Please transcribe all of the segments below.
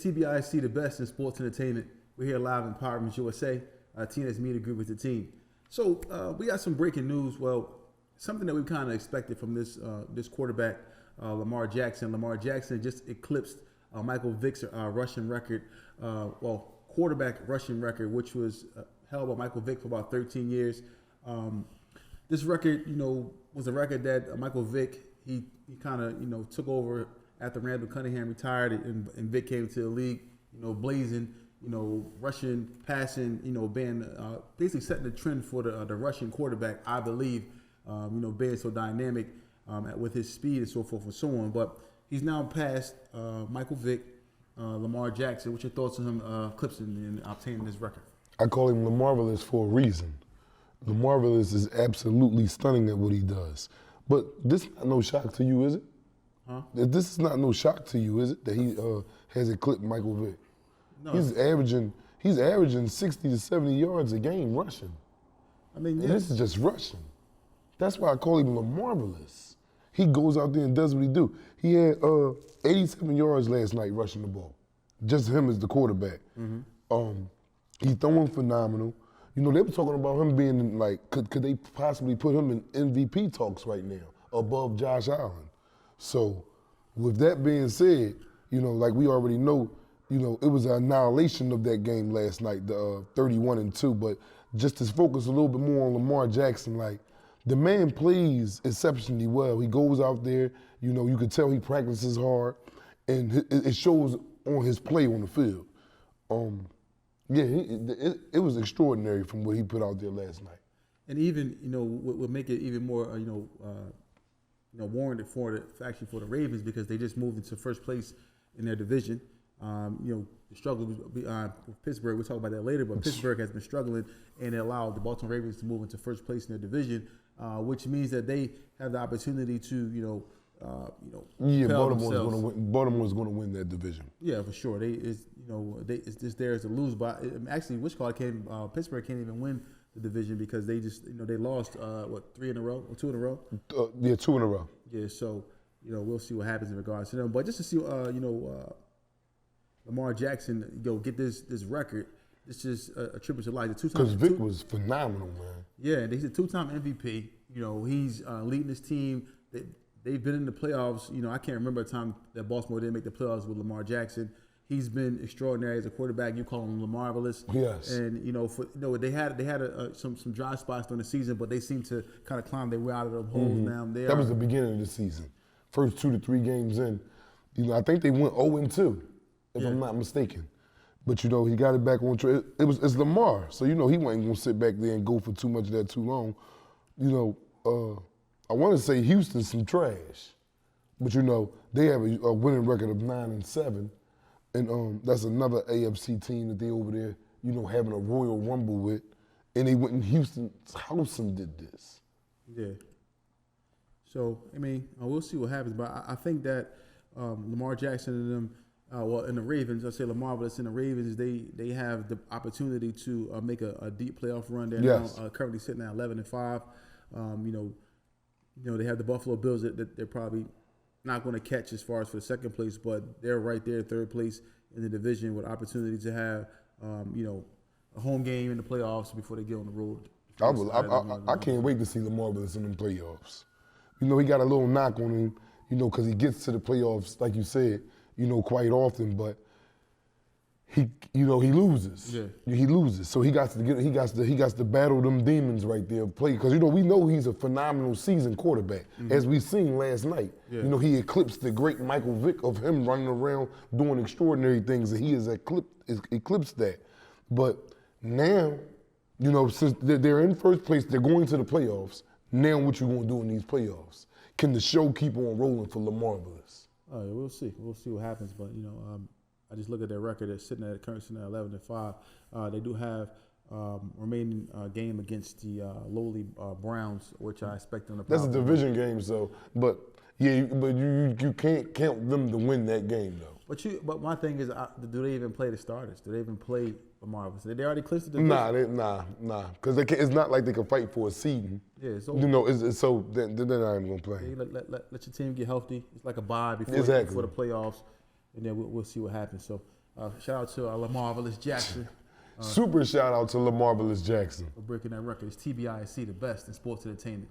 TBIC, the best in sports entertainment. We're here live in Empowerment USA. TNS Media Group is the team. So we got some breaking news. Well, something that we kind of expected from this quarterback, Lamar Jackson. Lamar Jackson just eclipsed Michael Vick's rushing record, quarterback rushing record, which was held by Michael Vick for about 13 years. This record, was a record that Michael Vick, he kind of, took over after Randall Cunningham retired and Vick came to the league, blazing, rushing, passing, being basically setting the trend for the rushing quarterback, I believe, being so dynamic with his speed and so forth and so on. But he's now passed Michael Vick, Lamar Jackson. What's your thoughts on him eclipsing and obtaining this record? I call him LaMarvelous for a reason. LaMarvelous is absolutely stunning at what he does. But this is not no shock to you, is it? Huh? This is not no shock to you, is it, that he has eclipsed Michael Vick? No. He's averaging 60 to 70 yards a game rushing. I mean, and this is just rushing. That's why I call him LaMarvelous. He goes out there and does what he do. He had 87 yards last night rushing the ball. Just him as the quarterback. Mm-hmm. He's throwing phenomenal. They were talking about him being could they possibly put him in MVP talks right now, above Josh Allen. So with that being said, like we already know, it was an annihilation of that game last night, the 31-2. But just to focus a little bit more on Lamar Jackson, the man plays exceptionally well. He goes out there, you could tell he practices hard, and it shows on his play on the field. It was extraordinary from what he put out there last night. And even, would make it even more, warranted for the Ravens, because they just moved into first place in their division. The struggle with Pittsburgh, we'll talk about that later, but Pittsburgh has been struggling, and it allowed the Baltimore Ravens to move into first place in their division, which means that they have the opportunity to, Baltimore's going to win that division. Yeah, for sure. It's just theirs to lose. But actually, Pittsburgh can't even win the division because they just, they lost 3 in a row or 2 in a row. 2 in a row. Yeah, so we'll see what happens in regards to them. But just to see, Lamar Jackson get this record, it's just a tribute to life. Because Vick was phenomenal, man. Yeah, he's a 2-time MVP. He's leading his team. They've been in the playoffs. I can't remember a time that Baltimore didn't make the playoffs with Lamar Jackson. He's been extraordinary as a quarterback. You call him LaMarvelous. Yes. And they had some dry spots during the season, but they seem to kind of climb their way out of the holes now. That was the beginning of the season. First 2 to 3 games in, I think they went 0-2, if I'm not mistaken. But he got it back on track. It's Lamar, so he wasn't gonna sit back there and go for too much of that too long. I want to say Houston's some trash, but they have a winning record of 9-7, and that's another AFC team that they over there, having a Royal Rumble with, and they went in Houston's house and did this. Yeah. So we'll see what happens, but I think that Lamar Jackson and them, in the Ravens, I say LaMarvelous in the Ravens, they have the opportunity to make a deep playoff run. They're now currently sitting at 11-5. They have the Buffalo Bills that they're probably not going to catch as far as for the second place, but they're right there, third place in the division with opportunity to have, a home game in the playoffs before they get on the road. I can't wait to see LaMarvelous in the playoffs. He got a little knock on him, because he gets to the playoffs, like you said, quite often, but he loses. Yeah. He loses. So he got to battle them demons right there, play, because we know he's a phenomenal seasoned quarterback, as we seen last night. Yeah. He eclipsed the great Michael Vick of him running around doing extraordinary things, and he has eclipsed that. But now, since they're in first place, they're going to the playoffs. Now, what you gonna do in these playoffs? Can the show keep on rolling for LaMarvelous? Oh, yeah, we'll see. We'll see what happens. But I just look at their record. They're currently sitting at 11-5. They do have remaining game against the lowly Browns, which I expect them to. That's a division game, so. But you can't count them to win that game though. But my thing is, do they even play the starters? Do they even play Lamar? Did they already clinched the division? Nah, because it's not like they can fight for a seeding. Yeah, so so they're not even gonna play. Yeah, let your team get healthy. It's like a bye before the playoffs, and then we'll see what happens. So Shout out to Lamar Jackson Super shout out to Lamar Jackson. for breaking that record. It's TBIC, the best in sports entertainment.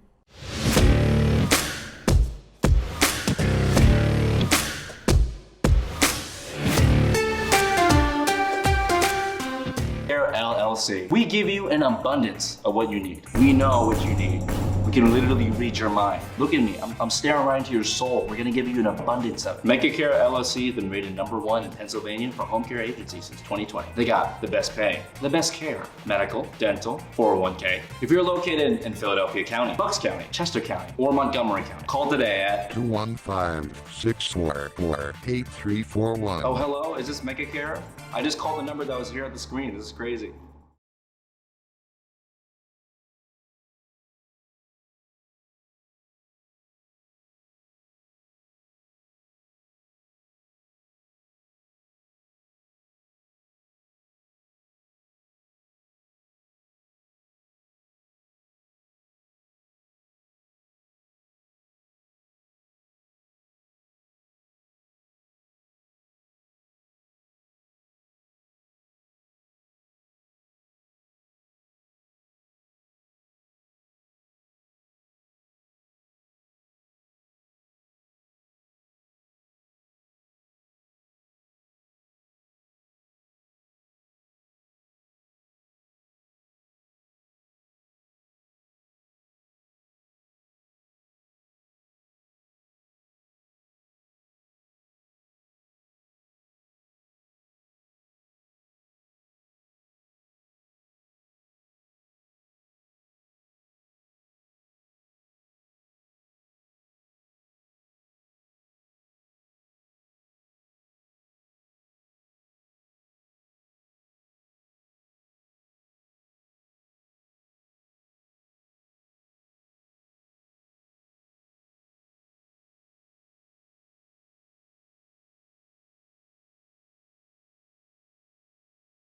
LLC. We give you an abundance of what you need. We know what you need. We can literally read your mind. Look at me, I'm staring right into your soul. We're gonna give you an abundance of it. Medicare LLC has been rated #1 in Pennsylvania for home care agency since 2020. They got the best pay, the best care, medical, dental, 401k. If you're located in Philadelphia County, Bucks County, Chester County, or Montgomery County, call today at 215-644-8341. Oh, hello, is this Medicare? I just called the number that was here at the screen. This is crazy.